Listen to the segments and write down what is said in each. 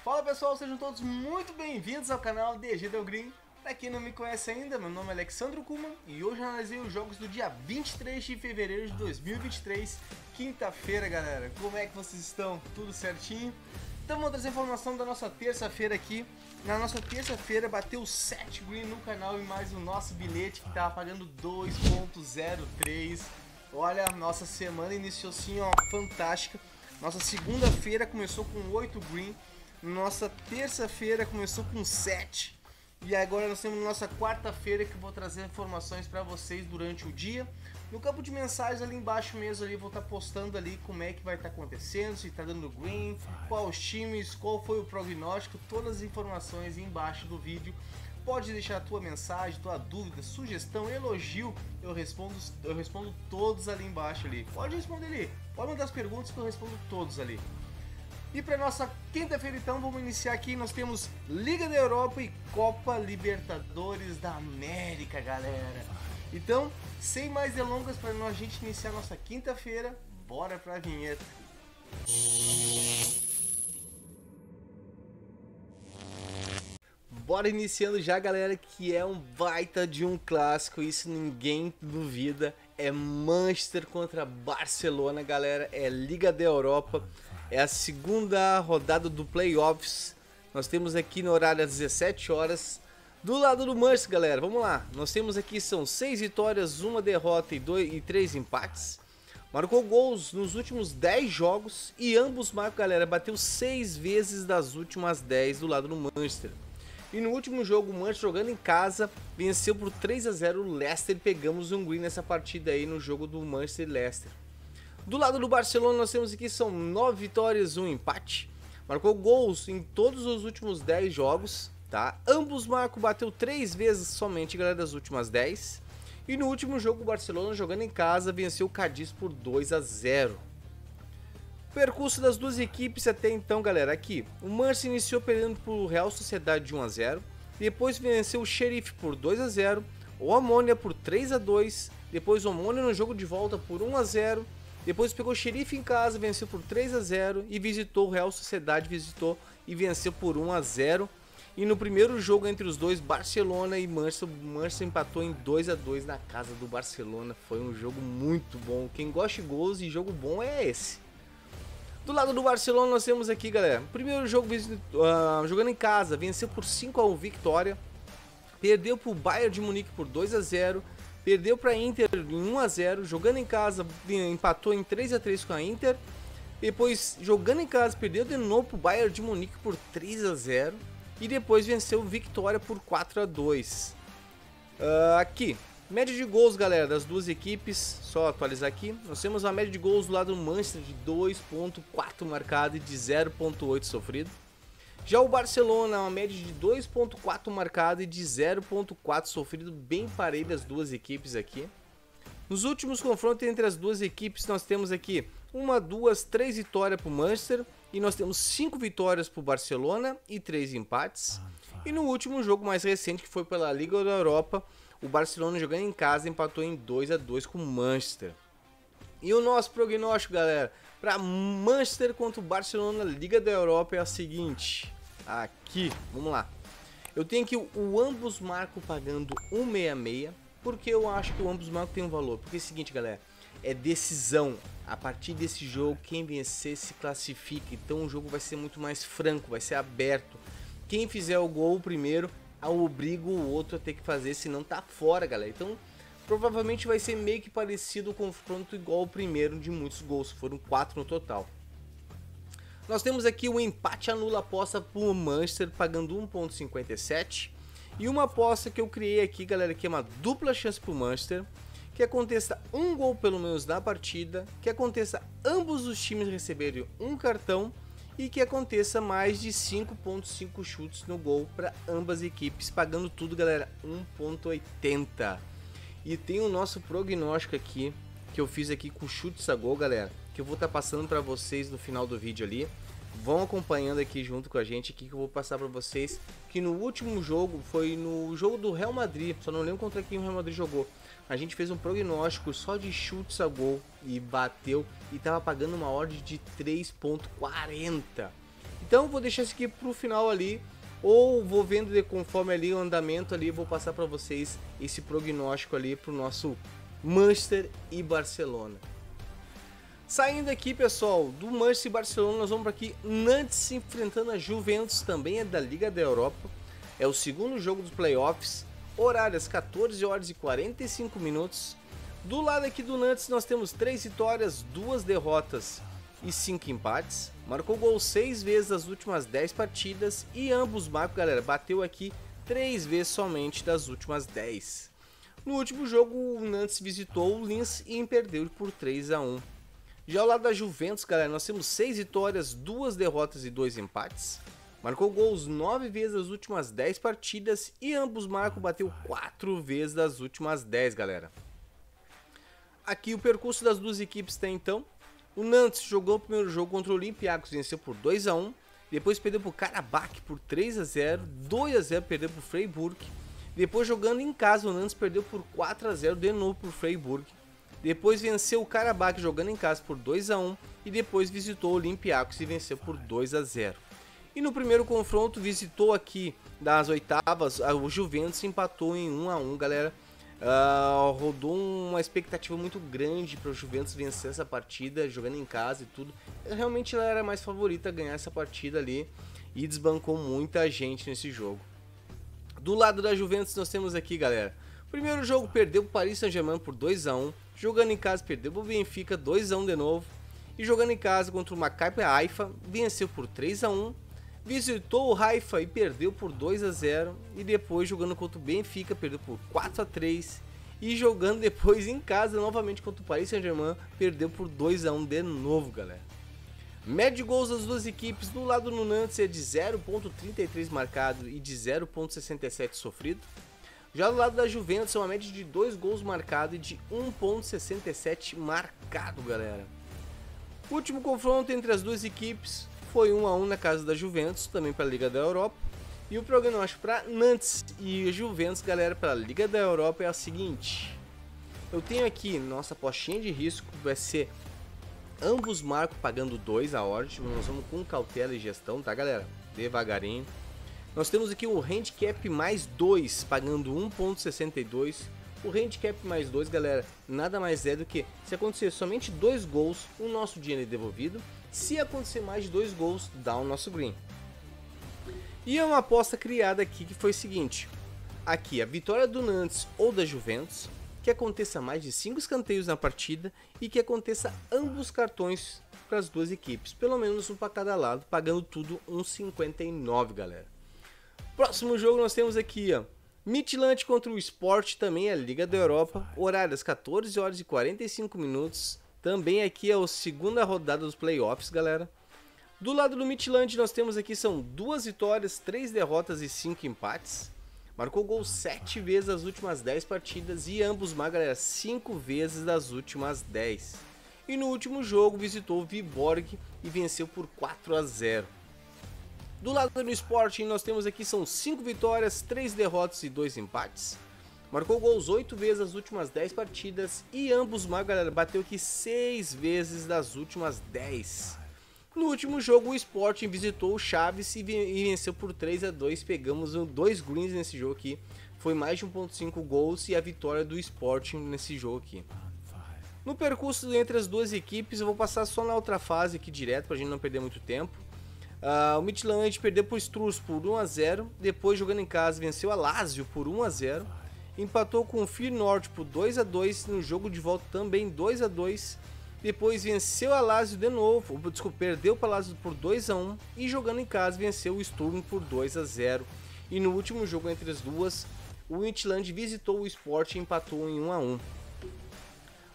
Fala pessoal, sejam todos muito bem-vindos ao canal DG Del Green. Pra quem não me conhece ainda, meu nome é Alexandro Kuman e hoje eu analisei os jogos do dia 23 de fevereiro de 2023, quinta-feira, galera. Como é que vocês estão? Tudo certinho? Então vamos trazer informação da nossa terça-feira aqui. Na nossa terça-feira bateu 7 green no canal e mais o nosso bilhete que tava pagando 2.03. Olha, nossa semana iniciou assim, ó, fantástica. Nossa segunda-feira começou com 8 green. Nossa terça-feira começou com 7. E agora nós temos nossa quarta-feira que eu vou trazer informações para vocês durante o dia. No campo de mensagens ali embaixo mesmo, ali, vou estar postando ali como é que vai estar acontecendo, se está dando green, qual os times, qual foi o prognóstico, todas as informações embaixo do vídeo. Pode deixar a tua mensagem, tua dúvida, sugestão, elogio, eu respondo todos ali embaixo ali. Pode responder ali, pode mandar as perguntas que eu respondo todos ali. E para nossa quinta-feira então, vamos iniciar aqui, nós temos Liga da Europa e Copa Libertadores da América, galera. Então, sem mais delongas, para a gente iniciar nossa quinta-feira, bora para a vinheta. Bora iniciando já, galera, que é um baita de um clássico, isso ninguém duvida. É Manchester contra Barcelona, galera, é Liga da Europa. É a segunda rodada do Playoffs. Nós temos aqui no horário às 17 horas. Do lado do Manchester, galera, vamos lá. Nós temos aqui, são 6 vitórias, 1 derrota e 3 empates. Marcou gols nos últimos 10 jogos. E ambos marcam, galera, bateu 6 vezes das últimas 10 do lado do Manchester. E no último jogo, o Manchester jogando em casa, venceu por 3-0 o Leicester. Pegamos um green nessa partida aí no jogo do Manchester e Leicester. Do lado do Barcelona, nós temos aqui, são 9 vitórias, 1 empate. Marcou gols em todos os últimos 10 jogos, tá? Ambos marcam, bateu 3 vezes somente, galera, das últimas 10. E no último jogo, o Barcelona, jogando em casa, venceu o Cádiz por 2-0. Percurso das duas equipes até então, galera, aqui. O Manchester iniciou perdendo para o Real Sociedade de 1-0. Depois venceu o Sheriff por 2-0. O Omonia por 3-2. Depois o Omonia no jogo de volta por 1-0. Depois pegou o Sheriff em casa, venceu por 3-0 e visitou o Real Sociedade, visitou e venceu por 1-0. E no primeiro jogo entre os dois, Barcelona e Manchester, o Manchester empatou em 2-2 na casa do Barcelona. Foi um jogo muito bom. Quem gosta de gols e jogo bom é esse. Do lado do Barcelona nós temos aqui, galera, o primeiro jogo jogando em casa, venceu por 5-1 vitória. Perdeu para o Bayern de Munique por 2-0. Perdeu para a Inter em 1-0, jogando em casa, empatou em 3-3 com a Inter. Depois, jogando em casa, perdeu de novo para o Bayern de Munique por 3-0. E depois venceu Vitória por 4-2. Aqui, média de gols, galera, das duas equipes, só atualizar aqui. Nós temos a média de gols do lado do Manchester de 2.4 marcado e de 0.8 sofrido. Já o Barcelona, uma média de 2.4 marcado e de 0.4 sofrido, bem parelho as duas equipes aqui. Nos últimos confrontos entre as duas equipes, nós temos aqui 1, 2, 3 vitórias para o Manchester e nós temos 5 vitórias para o Barcelona e 3 empates. E no último jogo mais recente, que foi pela Liga da Europa, o Barcelona jogando em casa empatou em 2-2 com o Manchester. E o nosso prognóstico, galera, para Manchester contra o Barcelona Liga da Europa é o seguinte. Aqui, vamos lá. Eu tenho aqui o ambos marcam pagando 1,66. Porque eu acho que o ambos marcam tem um valor. Porque é o seguinte, galera, é decisão. A partir desse jogo, quem vencer se classifica. Então o jogo vai ser muito mais franco, vai ser aberto. Quem fizer o gol primeiro, obriga o outro a ter que fazer, senão tá fora, galera. Então provavelmente vai ser meio que parecido o confronto igual ao primeiro de muitos gols, foram 4 no total. Nós temos aqui o empate anula aposta para o Manchester pagando 1.57 e uma aposta que eu criei aqui, galera, que é uma dupla chance para o Manchester, que aconteça um gol pelo menos na partida, que aconteça ambos os times receberem um cartão e que aconteça mais de 5.5 chutes no gol para ambas equipes, pagando tudo, galera, 1.80. E tem o nosso prognóstico aqui, que eu fiz aqui com chutes a gol, galera, que eu vou estar passando para vocês no final do vídeo ali. Vão acompanhando aqui junto com a gente aqui que eu vou passar para vocês, que no último jogo, foi no jogo do Real Madrid, só não lembro contra quem o Real Madrid jogou. A gente fez um prognóstico só de chutes a gol e bateu e tava pagando uma odd de 3.40. Então vou deixar isso aqui pro final ali, ou vou vendo conforme ali o andamento ali, vou passar para vocês esse prognóstico ali pro nosso Manchester e Barcelona. Saindo aqui, pessoal, do Manchester e Barcelona, nós vamos para aqui Nantes enfrentando a Juventus, também é da Liga da Europa. É o segundo jogo dos playoffs, horário às 14 horas e 45 minutos. Do lado aqui do Nantes nós temos 3 vitórias, 2 derrotas e 5 empates. Marcou gol 6 vezes nas últimas 10 partidas e ambos marcos, galera, bateu aqui 3 vezes somente das últimas 10. No último jogo o Nantes visitou o Linz e perdeu por 3-1. Já ao lado da Juventus, galera, nós temos 6 vitórias, 2 derrotas e 2 empates. Marcou gols 9 vezes nas últimas 10 partidas e ambos marcos bateu 4 vezes das últimas 10, galera. Aqui o percurso das duas equipes tem então. O Nantes jogou o primeiro jogo contra o Olympiacos, venceu por 2-1. Depois perdeu para o Karabakh por 3-0, 2-0 perdeu para o Freiburg. Depois jogando em casa o Nantes perdeu por 4-0 de novo para o Freiburg. Depois venceu o Karabakh jogando em casa por 2-1 e depois visitou o Olympiacos e venceu por 2-0. E no primeiro confronto visitou aqui das oitavas, o Juventus empatou em 1-1, galera. Rodou uma expectativa muito grande para o Juventus vencer essa partida, jogando em casa e tudo. Realmente ela era mais favorita a ganhar essa partida ali e desbancou muita gente nesse jogo. Do lado da Juventus nós temos aqui, galera, primeiro jogo perdeu para o Paris Saint-Germain por 2-1, jogando em casa perdeu para o Benfica 2-1 de novo, e jogando em casa contra o Maccabi Haifa venceu por 3-1, visitou o Haifa e perdeu por 2-0, e depois jogando contra o Benfica perdeu por 4-3, e jogando depois em casa novamente contra o Paris Saint-Germain perdeu por 2-1 de novo, galera. Média de gols das duas equipes do lado do Nantes é de 0.33 marcado e de 0.67 sofrido. Já do lado da Juventus é uma média de 2 gols marcados e de 1.67 marcado, galera. O último confronto entre as duas equipes foi 1-1 na casa da Juventus, também para a Liga da Europa. E o prognóstico para Nantes e Juventus, galera, para a Liga da Europa é o seguinte. Eu tenho aqui nossa apostinha de risco, vai ser ambos marcos pagando 2 a odd. Nós vamos com cautela e gestão, tá, galera? Devagarinho. Nós temos aqui o handicap mais 2, pagando 1.62. O handicap mais 2, galera, nada mais é do que se acontecer somente 2 gols, o nosso dinheiro é devolvido. Se acontecer mais de 2 gols, dá o nosso green. E é uma aposta criada aqui que foi o seguinte. Aqui, a vitória do Nantes ou da Juventus, que aconteça mais de 5 escanteios na partida e que aconteça ambos cartões para as duas equipes. Pelo menos um para cada lado, pagando tudo 1,59, galera. Próximo jogo nós temos aqui, ó, Midtjylland contra o Sport, também é Liga da Europa, horário às 14 horas e 45 minutos, também aqui é a segunda rodada dos playoffs, galera. Do lado do Midtjylland nós temos aqui, são 2 vitórias, 3 derrotas e 5 empates. Marcou gol 7 vezes nas últimas 10 partidas e ambos, galera, 5 vezes das últimas 10. E no último jogo visitou o Viborg e venceu por 4-0. Do lado do Sporting nós temos aqui, são 5 vitórias, 3 derrotas e 2 empates. Marcou gols 8 vezes nas últimas 10 partidas e ambos, galera, bateu aqui 6 vezes das últimas 10. No último jogo o Sporting visitou o Chaves e venceu por 3-2, pegamos 2 greens nesse jogo aqui. Foi mais de 1.5 gols e a vitória do Sporting nesse jogo aqui. No percurso entre as duas equipes eu vou passar só na outra fase aqui direto pra gente não perder muito tempo. O Midtjylland perdeu por Struz por 1-0, depois jogando em casa venceu a Lazio por 1-0, empatou com o Feyenoord por 2-2, no jogo de volta também 2-2, depois venceu a Lazio de novo, perdeu para a Lazio por 2-1 e jogando em casa venceu o Sturm por 2-0. E no último jogo entre as duas, o Midtjylland visitou o Sport e empatou em 1-1.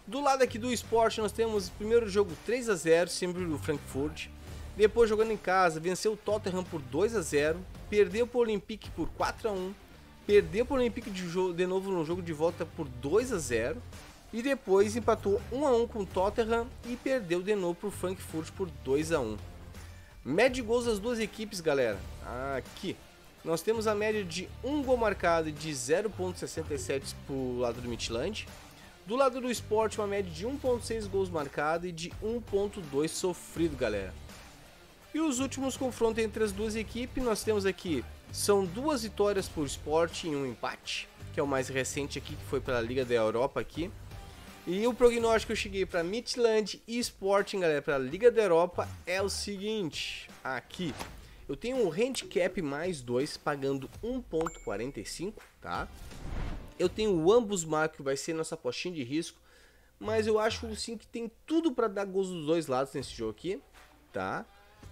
Do lado aqui do Sport nós temos o primeiro jogo 3-0, sempre do Frankfurt. Depois jogando em casa, venceu o Tottenham por 2-0, perdeu para o Olympique por 4-1, perdeu para o Olympique de novo no jogo de volta por 2-0 e depois empatou 1-1 com o Tottenham e perdeu de novo para o Frankfurt por 2-1. Média de gols das duas equipes, galera. Aqui nós temos a média de 1 gol marcado de 0.67 para o lado do Midtjylland. Do lado do Sport, uma média de 1.6 gols marcado e de 1.2 sofrido, galera. E os últimos confrontos entre as duas equipes, nós temos aqui, são 2 vitórias por Sporting e um empate, que é o mais recente aqui, que foi pela Liga da Europa aqui. E o prognóstico que eu cheguei para Midtjylland e Sporting, galera, para a Liga da Europa é o seguinte, aqui. Eu tenho um handicap mais 2, pagando 1.45, tá? Eu tenho o ambos marcos, que vai ser nossa apostinha de risco, mas eu acho sim que tem tudo para dar gols dos dois lados nesse jogo aqui, tá?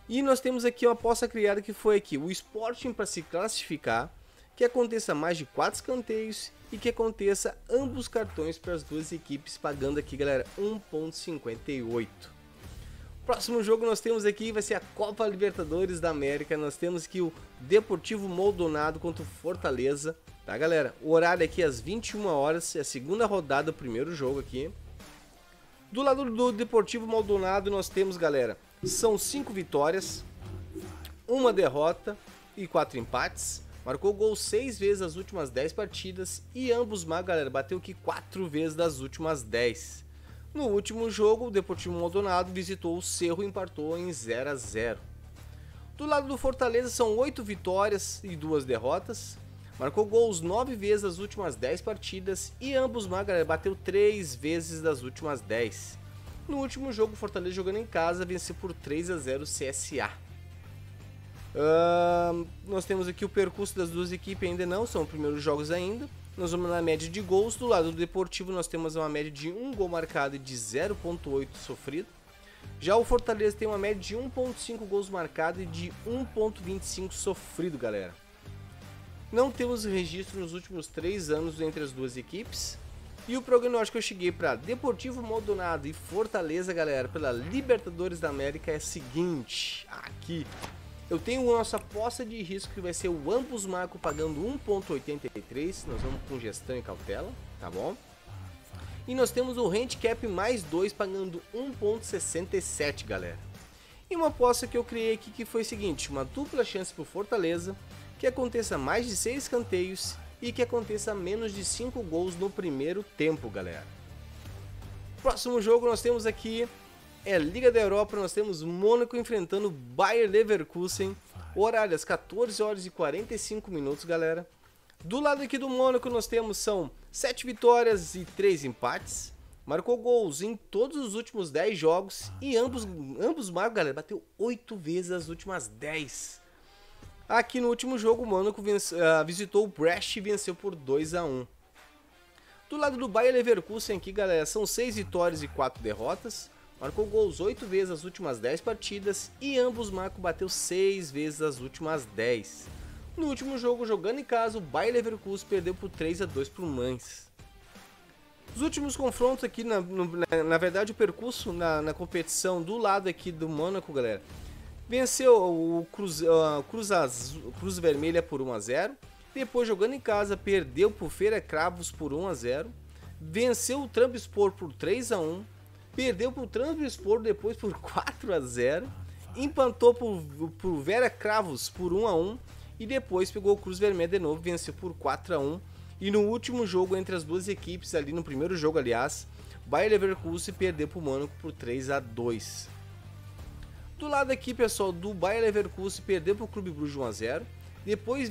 E nós temos aqui uma aposta criada que foi aqui, o Sporting para se classificar, que aconteça mais de 4 escanteios e que aconteça ambos cartões para as duas equipes, pagando aqui, galera, 1.58. Próximo jogo nós temos aqui, vai ser a Copa Libertadores da América. Nós temos aqui o Deportivo Maldonado contra o Fortaleza, tá, galera? O horário aqui é às 21 horas, é a segunda rodada do primeiro jogo aqui. Do lado do Deportivo Maldonado nós temos, galera, são 5 vitórias, 1 derrota e 4 empates. Marcou gol 6 vezes nas últimas 10 partidas e ambos, galera, bateu aqui 4 vezes das últimas 10. No último jogo, o Deportivo Maldonado visitou o Cerro e empatou em 0 a 0. Do lado do Fortaleza são 8 vitórias e 2 derrotas. Marcou gols 9 vezes nas últimas 10 partidas e ambos, galera, bateu 3 vezes das últimas 10. No último jogo, o Fortaleza jogando em casa venceu por 3 a 0 o CSA. Nós temos aqui o percurso das duas equipes, ainda não, são os primeiros jogos ainda. Nós vamos na média de gols. Do lado do Deportivo nós temos uma média de 1 gol marcado e de 0.8 sofrido. Já o Fortaleza tem uma média de 1.5 gols marcados e de 1.25 sofrido, galera. Não temos registro nos últimos 3 anos entre as duas equipes. E o prognóstico que eu cheguei para Deportivo Maldonado e Fortaleza, galera, pela Libertadores da América é o seguinte, aqui. Eu tenho a nossa aposta de risco que vai ser o ambos marcam pagando 1.83, nós vamos com gestão e cautela, tá bom? E nós temos o handicap mais 2 pagando 1.67, galera. E uma aposta que eu criei aqui que foi o seguinte, uma dupla chance pro Fortaleza, que aconteça mais de 6 escanteios e que aconteça menos de 5 gols no primeiro tempo, galera. Próximo jogo nós temos aqui é Liga da Europa, nós temos Mônaco enfrentando Bayer Leverkusen, horário às 14 horas e 45 minutos, galera. Do lado aqui do Mônaco nós temos são 7 vitórias e 3 empates, marcou gols em todos os últimos 10 jogos e ambos galera, bateu 8 vezes as últimas 10. Aqui no último jogo o Mônaco visitou o Brest e venceu por 2 a 1. Do lado do Bayer Leverkusen aqui, galera, são 6 vitórias e 4 derrotas. Marcou gols 8 vezes nas últimas 10 partidas e ambos bateu 6 vezes as últimas 10. No último jogo, jogando em casa, o Bayer Leverkusen perdeu por 3 a 2 para o Mainz. Os últimos confrontos aqui, na verdade o percurso na competição do lado aqui do Mônaco, galera, venceu o Cruz Vermelha por 1 a 0. Depois, jogando em casa, perdeu por Feira Cravos por 1 a 0. Venceu o Trabzonspor por 3 a 1. Perdeu para o Trabzonspor depois por 4 a 0, empatou por Vera Cravos por 1 a 1 e depois pegou o Cruz Vermelha de novo, venceu por 4 a 1. E no último jogo entre as duas equipes, ali no primeiro jogo, aliás, Bayer Leverkusen perdeu para o Mônaco por 3 a 2. Do lado aqui, pessoal, do Bayer Leverkusen perdeu para o Clube Bruges 1 a 0. Depois,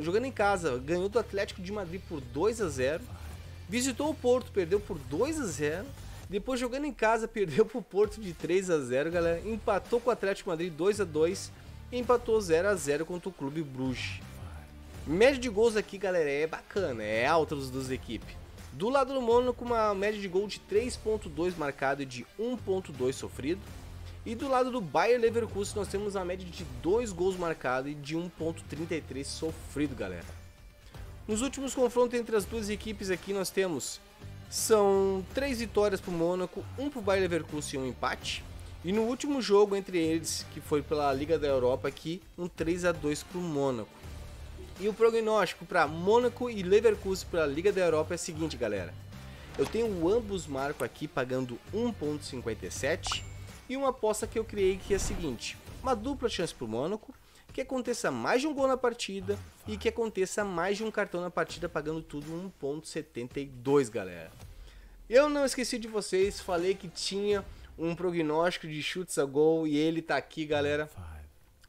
jogando em casa, ganhou do Atlético de Madrid por 2 a 0. Visitou o Porto, perdeu por 2 a 0. Depois, jogando em casa, perdeu pro Porto de 3 a 0, galera. Empatou com o Atlético de Madrid 2 a 2 e empatou 0 a 0 contra o Clube Bruges. Média de gols aqui, galera, é bacana, é alta das duas equipes. Do lado do Mônaco, uma média de gol de 3.2 marcado e de 1.2 sofrido. E do lado do Bayer Leverkusen, nós temos uma média de 2 gols marcados e de 1.33 sofrido, galera. Nos últimos confrontos entre as duas equipes aqui, nós temos... São 3 vitórias para o Mônaco, 1 para o Bayer Leverkusen e um empate. E no último jogo entre eles, que foi pela Liga da Europa aqui, um 3 a 2 para o Mônaco. E o prognóstico para Mônaco e Leverkusen pela Liga da Europa é o seguinte, galera. Eu tenho ambos marcos aqui pagando 1.57 e uma aposta que eu criei que é a seguinte. Uma dupla chance para o Mônaco, que aconteça mais de um gol na partida e que aconteça mais de um cartão na partida, pagando tudo 1.72, galera. Eu não esqueci de vocês, falei que tinha um prognóstico de chutes a gol e ele tá aqui, galera.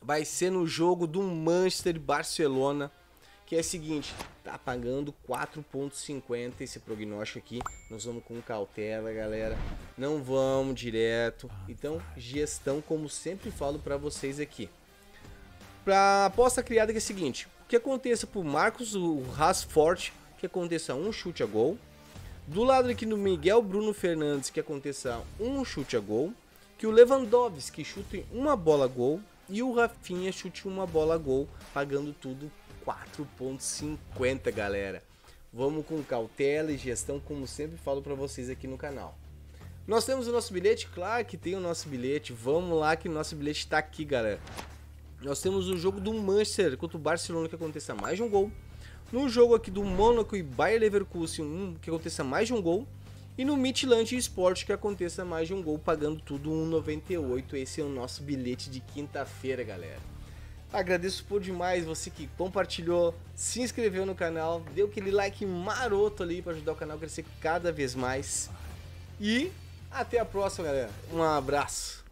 vai ser no jogo do Manchester e Barcelona, que é o seguinte, tá pagando 4,50 esse prognóstico aqui. Nós vamos com cautela, galera, não vamos direto. Então, gestão, como sempre falo pra vocês aqui. Pra aposta criada que é o seguinte, que aconteça pro Marcos o Rashford, que aconteça um chute a gol. Do lado aqui do Miguel Bruno Fernandes, que aconteça um chute a gol. Que o Lewandowski chute uma bola a gol. E o Rafinha chute uma bola a gol, pagando tudo 4,50, galera. Vamos com cautela e gestão, como sempre falo pra vocês aqui no canal. Nós temos o nosso bilhete? Claro que tem o nosso bilhete. Vamos lá que o nosso bilhete tá aqui, galera. Nós temos o jogo do Manchester contra o Barcelona, que aconteça mais de um gol. No jogo aqui do Mônaco e Bayer Leverkusen, que aconteça mais de um gol. E no Midtjylland Sport, que aconteça mais de um gol, pagando tudo 1,98. Esse é o nosso bilhete de quinta-feira, galera. Agradeço por demais você que compartilhou, se inscreveu no canal, deu aquele like maroto ali para ajudar o canal a crescer cada vez mais. E até a próxima, galera. Um abraço.